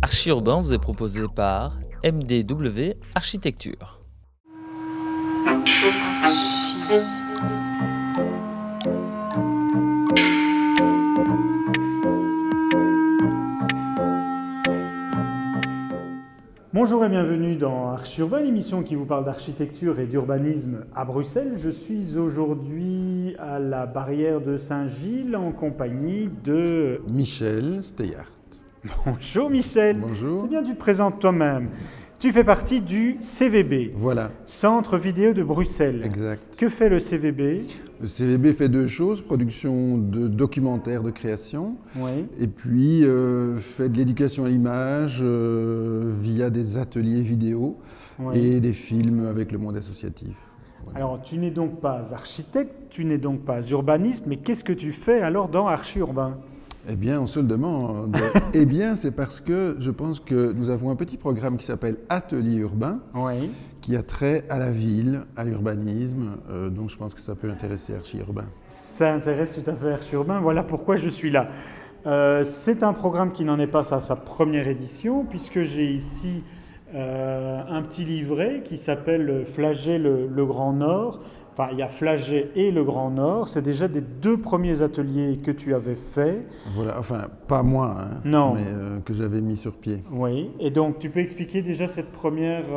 Archi-Urbain vous est proposé par MDW Architecture. Bonjour et bienvenue dans Archi-Urbain, l'émission qui vous parle d'architecture et d'urbanisme à Bruxelles. Je suis aujourd'hui à la barrière de Saint-Gilles en compagnie de Michel Steyart. Bonjour Michel. Bonjour. C'est bien, tu te présentes toi-même. Tu fais partie du CVB, Voilà, Centre Vidéo de Bruxelles. exact. Que fait le CVB? Le CVB fait deux choses, production de documentaires de création, Oui. et puis fait de l'éducation à l'image via des ateliers vidéo Oui. et des films avec le monde associatif. Voilà. Alors, tu n'es donc pas architecte, tu n'es donc pas urbaniste, mais qu'est-ce que tu fais alors dans Archi-Urbain? Eh bien, on se le demande. Eh bien, c'est parce que je pense que nous avons un petit programme qui s'appelle Atelier urbain, Oui. qui a trait à la ville, à l'urbanisme, donc je pense que ça peut intéresser Archi-Urbain. Ça intéresse tout à fait Archi-Urbain, voilà pourquoi je suis là. C'est un programme qui n'en est pas à sa première édition, puisque j'ai ici un petit livret qui s'appelle Flagey le Grand Nord. Enfin, il y a Flagey et le Grand Nord, c'est déjà des deux premiers ateliers que tu avais faits. Voilà, enfin, pas moi, hein, Non. mais que j'avais mis sur pied. Oui, et donc tu peux expliquer déjà cette première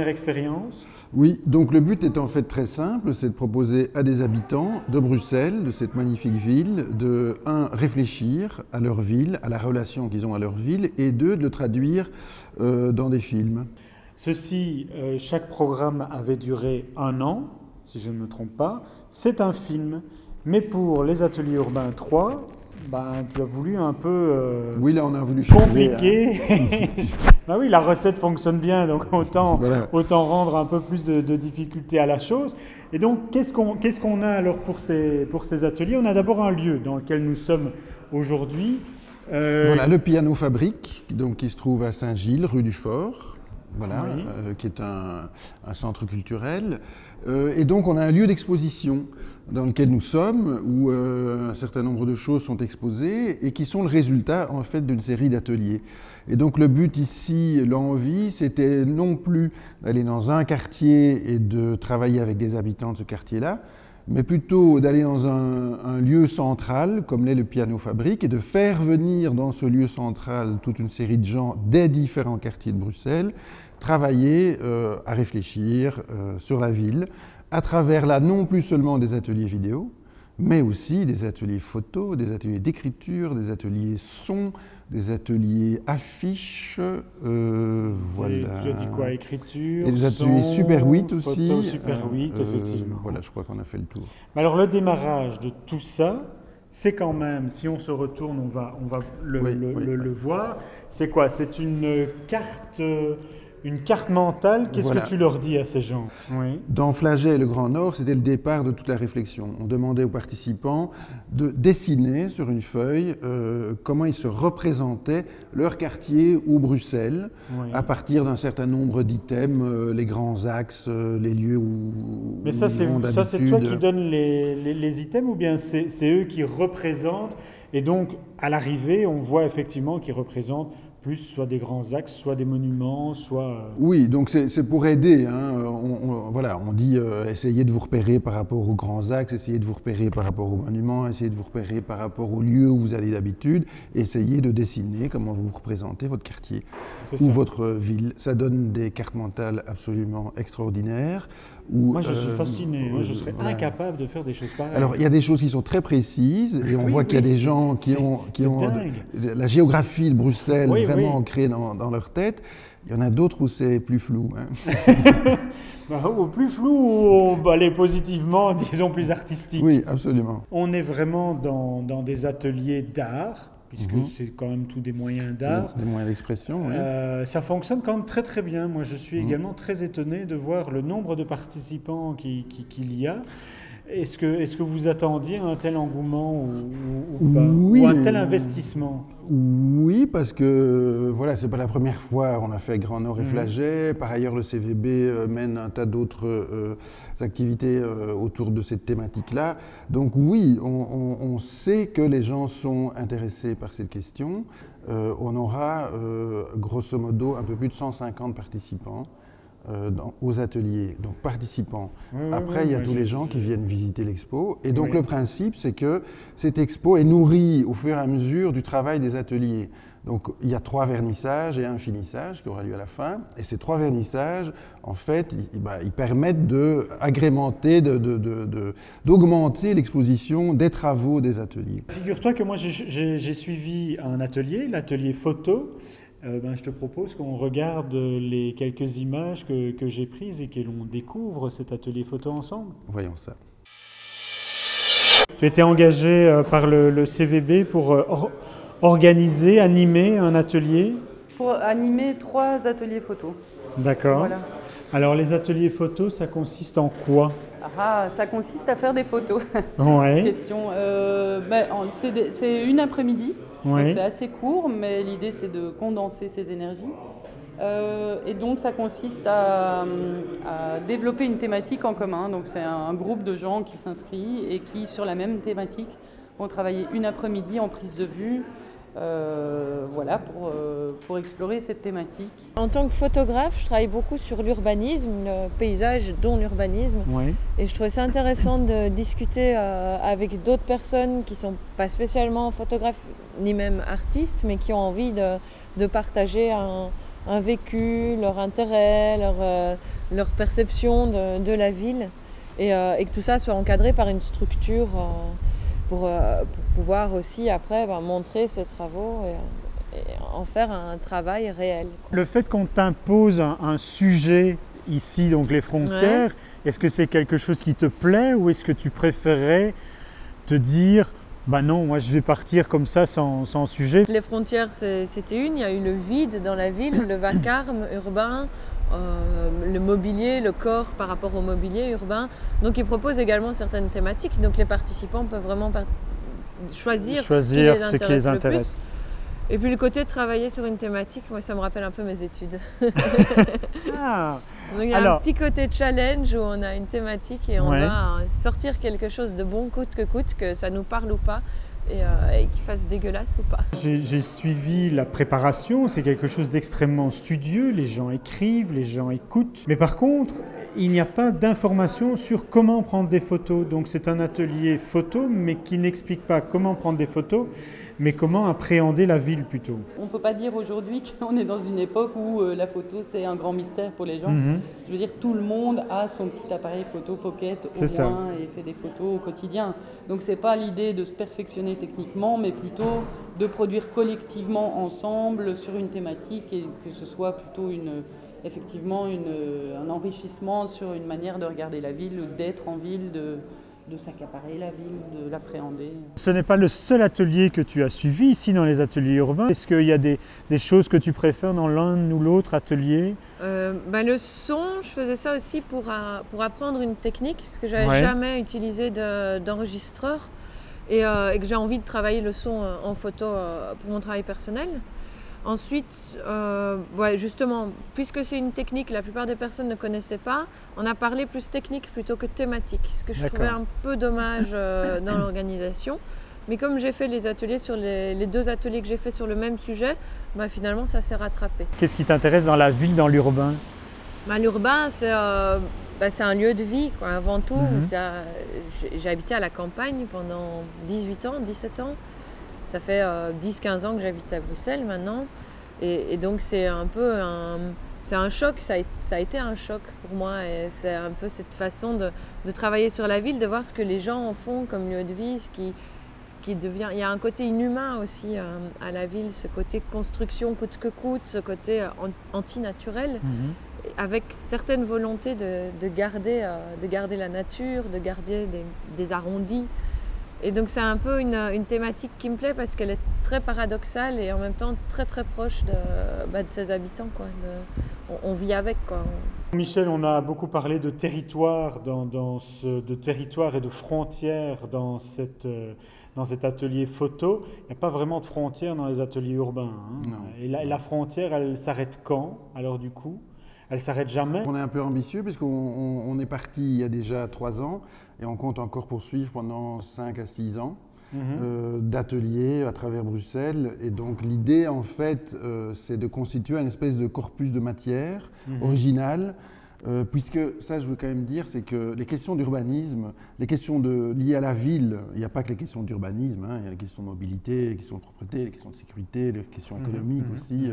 expérience? Oui, donc le but est en fait très simple, c'est de proposer à des habitants de Bruxelles, de cette magnifique ville, de, un, réfléchir à leur ville, à la relation qu'ils ont à leur ville, et deux, de le traduire dans des films. Ceci, chaque programme avait duré 1 an, si je ne me trompe pas. C'est un film, mais pour les ateliers urbains 3, ben, tu as voulu un peu Oui, là on a voulu changer. compliquer. Ben oui, la recette fonctionne bien, donc autant, Voilà. autant rendre un peu plus de difficulté à la chose. Et donc, qu'est-ce qu'on a alors pour ces ateliers? On a d'abord un lieu dans lequel nous sommes aujourd'hui. Voilà, le Piano Fabrique, donc, qui se trouve à Saint-Gilles, rue du Fort. Voilà, Oui. qui est un centre culturel. Et donc on a un lieu d'exposition dans lequel nous sommes, où un certain nombre de choses sont exposées et qui sont le résultat en fait d'une série d'ateliers. Et donc le but ici, l'envie, c'était non plus d'aller dans un quartier et de travailler avec des habitants de ce quartier-là, mais plutôt d'aller dans un lieu central, comme l'est le Piano Fabrique, et de faire venir dans ce lieu central toute une série de gens des différents quartiers de Bruxelles, travailler à réfléchir sur la ville, à travers là non plus seulement des ateliers vidéo, mais aussi des ateliers photo, des ateliers d'écriture, des ateliers son, des ateliers affiches, voilà. Tu as dit quoi? Écriture, Et des ateliers son, Super 8 aussi. photo, Super 8, effectivement. Voilà, je crois qu'on a fait le tour. Alors le démarrage de tout ça, c'est quand même, si on se retourne, on va le voir. C'est quoi? C'est une carte mentale. Qu'est-ce Voilà. que tu leur dis à ces gens? Oui. Dans Flagey et le Grand Nord, c'était le départ de toute la réflexion. On demandait aux participants de dessiner sur une feuille comment ils se représentaient leur quartier ou Bruxelles, Oui. à partir d'un certain nombre d'items, les grands axes, les lieux où Mais ça, c'est ils vont toi d'habitude. qui donnes les items ou bien c'est eux qui représentent? Et donc, à l'arrivée, on voit effectivement qu'ils représentent plus soit des grands axes, soit des monuments, soit... Oui, donc c'est pour aider. Hein. Voilà, on dit essayez de vous repérer par rapport aux grands axes, essayez de vous repérer par rapport aux monuments, essayez de vous repérer par rapport aux lieux où vous allez d'habitude, essayez de dessiner comment vous représentez votre quartier ou votre ville. Ça donne des cartes mentales absolument extraordinaires. Moi, je suis fasciné. Moi, je serais incapable de faire des choses pareilles. Alors, il y a des choses qui sont très précises et on voit qu'il y a des gens qui ont la géographie de Bruxelles vraiment ancrée dans leur tête. Il y en a d'autres où c'est plus flou. Hein. Ou plus flou, ou aller positivement, disons plus artistique. Oui, absolument. On est vraiment dans des ateliers d'art, puisque c'est quand même tous des moyens d'art. Des moyens d'expression, oui. Ça fonctionne quand même très très bien. Moi, je suis également très étonné de voir le nombre de participants qu'il y a. Est-ce que vous attendiez un tel engouement ou pas? Oui. Ou un tel investissement? Oui, parce que voilà, c'est pas la première fois. On a fait Grand Nord et Flagey. Par ailleurs, le CVB mène un tas d'autres activités autour de cette thématique-là. Donc oui, on sait que les gens sont intéressés par cette question. On aura grosso modo un peu plus de 150 participants aux ateliers, donc participants. Après, il y a tous les gens qui viennent visiter l'expo. Et donc le principe, c'est que cette expo est nourrie au fur et à mesure du travail des ateliers. Donc il y a 3 vernissages et un finissage qui aura lieu à la fin. Et ces 3 vernissages, en fait, ils permettent d'agrémenter, d'augmenter l'exposition des travaux des ateliers. Figure-toi que moi, j'ai suivi un atelier, l'atelier photo. Je te propose qu'on regarde les quelques images que j'ai prises et que l'on découvre cet atelier photo ensemble. Voyons ça. Tu étais engagé par le CVB pour organiser, animer un atelier? Pour animer 3 ateliers photo. D'accord. Voilà. Alors les ateliers photo, ça consiste en quoi? Ça consiste à faire des photos. Ouais. Question. C'est une après-midi. Ouais. C'est assez court, mais l'idée c'est de condenser ces énergies. Et donc ça consiste à développer une thématique en commun. Donc c'est un groupe de gens qui s'inscrit et qui, sur la même thématique, vont travailler une après-midi en prise de vue. Pour explorer cette thématique. En tant que photographe, je travaille beaucoup sur l'urbanisme, le paysage dont l'urbanisme. Ouais. Et je trouvais ça intéressant de discuter avec d'autres personnes qui ne sont pas spécialement photographes ni même artistes, mais qui ont envie de partager un vécu, leur intérêt, leur perception de la ville. Et que tout ça soit encadré par une structure pour pouvoir aussi après montrer ces travaux et en faire un travail réel. Le fait qu'on t'impose un sujet ici, donc les frontières, est-ce que c'est quelque chose qui te plaît ou est-ce que tu préférerais te dire non, moi je vais partir comme ça sans sujet? Les frontières, c'était il y a eu le vide dans la ville, le vacarme urbain, le mobilier, le corps par rapport au mobilier urbain. Donc ils proposent également certaines thématiques, donc les participants peuvent vraiment choisir ce qui les intéresse. Et puis le côté de travailler sur une thématique, moi ça me rappelle un peu mes études. Donc il y a un petit côté challenge où on a une thématique et on doit sortir quelque chose de bon coûte que coûte, que ça nous parle ou pas. Et qu'il fasse dégueulasse ou pas. J'ai suivi la préparation, c'est quelque chose d'extrêmement studieux, les gens écrivent, les gens écoutent. Mais par contre, il n'y a pas d'information sur comment prendre des photos. Donc c'est un atelier photo, mais qui n'explique pas comment prendre des photos, mais comment appréhender la ville plutôt. On ne peut pas dire aujourd'hui qu'on est dans une époque où la photo c'est un grand mystère pour les gens. Je veux dire, tout le monde a son petit appareil photo pocket au moins et fait des photos au quotidien. Donc c'est pas l'idée de se perfectionner techniquement, mais plutôt de produire collectivement ensemble sur une thématique et que ce soit plutôt un enrichissement sur une manière de regarder la ville, d'être en ville, de s'accaparer la ville, de l'appréhender. Ce n'est pas le seul atelier que tu as suivi ici dans les ateliers urbains. Est-ce qu'il y a des choses que tu préfères dans l'un ou l'autre atelier? Le son, je faisais ça aussi pour apprendre une technique, parce que je n'avais jamais utilisé d'enregistreur et que j'ai envie de travailler le son en photo pour mon travail personnel. Ensuite, justement, puisque c'est une technique que la plupart des personnes ne connaissaient pas, on a parlé plus technique plutôt que thématique, ce que je trouvais un peu dommage dans l'organisation. Mais comme j'ai fait les ateliers sur les 2 ateliers que j'ai fait sur le même sujet, finalement ça s'est rattrapé. Qu'est-ce qui t'intéresse dans la ville, dans l'urbain? L'urbain, c'est un lieu de vie, quoi, avant tout. J'ai habité à la campagne pendant 18 ans, 17 ans. Ça fait 10-15 ans que j'habite à Bruxelles maintenant. Et donc c'est un peu un choc, ça a été un choc pour moi. Et c'est un peu cette façon de travailler sur la ville, de voir ce que les gens en font comme lieu de vie, ce qui devient... Il y a un côté inhumain aussi à la ville, ce côté construction coûte que coûte, ce côté antinaturel, avec certaines volontés de garder la nature, de garder des arrondis. Et donc c'est un peu une thématique qui me plaît parce qu'elle est très paradoxale et en même temps très très proche de ses habitants, quoi. On vit avec, quoi. Michel, on a beaucoup parlé de territoire, de territoire et de frontières dans cet atelier photo. Il n'y a pas vraiment de frontières dans les ateliers urbains. Hein. Non. Et la frontière, elle s'arrête quand, alors du coup? Elle s'arrête jamais? On est un peu ambitieux puisqu'on est parti il y a déjà 3 ans et on compte encore poursuivre pendant 5 à 6 ans. D'ateliers à travers Bruxelles. Et donc l'idée, en fait, c'est de constituer une espèce de corpus de matière originale, puisque, ça je veux quand même dire, c'est que les questions d'urbanisme, les questions liées à la ville, il n'y a pas que les questions d'urbanisme, hein, il y a les questions de mobilité, les questions de propreté, les questions de sécurité, les questions économiques aussi.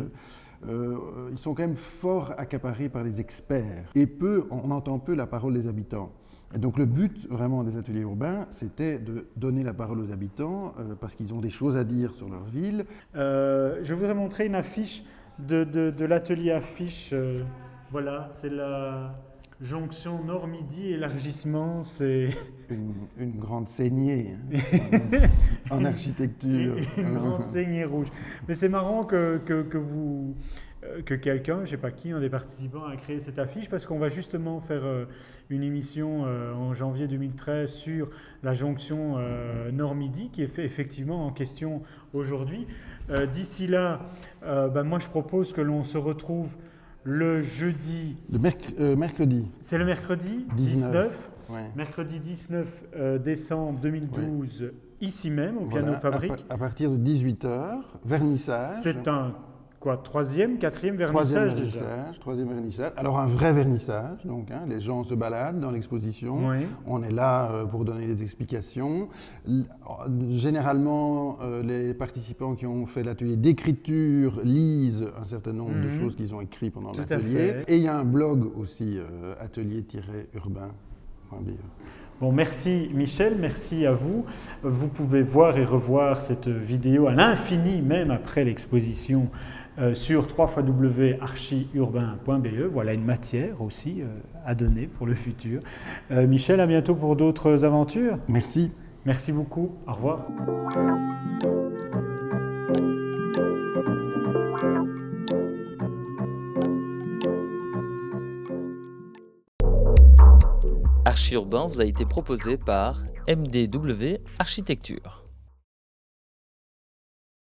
Ils sont quand même fort accaparés par les experts. Et on entend peu la parole des habitants. Et donc le but vraiment des ateliers urbains, c'était de donner la parole aux habitants parce qu'ils ont des choses à dire sur leur ville. Je voudrais montrer une affiche de l'atelier affiche. Voilà, c'est la jonction nord-midi, élargissement, c'est... Une grande saignée en architecture. Une grande saignée rouge. Mais c'est marrant que quelqu'un, je ne sais pas qui, un des participants a créé cette affiche parce qu'on va justement faire une émission en janvier 2013 sur la jonction nord-midi qui est effectivement en question aujourd'hui. D'ici là, moi je propose que l'on se retrouve le jeudi... mercredi. C'est le mercredi 19. Ouais. Mercredi 19 décembre 2012, ici même, au Piano Fabrique. À partir de 18h, vernissage. C'est un troisième, quatrième vernissage déjà. Troisième vernissage. Alors un vrai vernissage, donc les gens se baladent dans l'exposition. Oui. On est là pour donner des explications. Généralement, les participants qui ont fait l'atelier d'écriture lisent un certain nombre de choses qu'ils ont écrites pendant l'atelier. Et il y a un blog aussi, atelier-urbain.be. Bon, merci Michel, merci à vous. Vous pouvez voir et revoir cette vidéo à l'infini, même après l'exposition, sur www.archiurbain.be. Voilà une matière aussi à donner pour le futur. Michel, à bientôt pour d'autres aventures. Merci. Merci beaucoup. Au revoir. Archi Urbain vous a été proposé par MDW Architecture.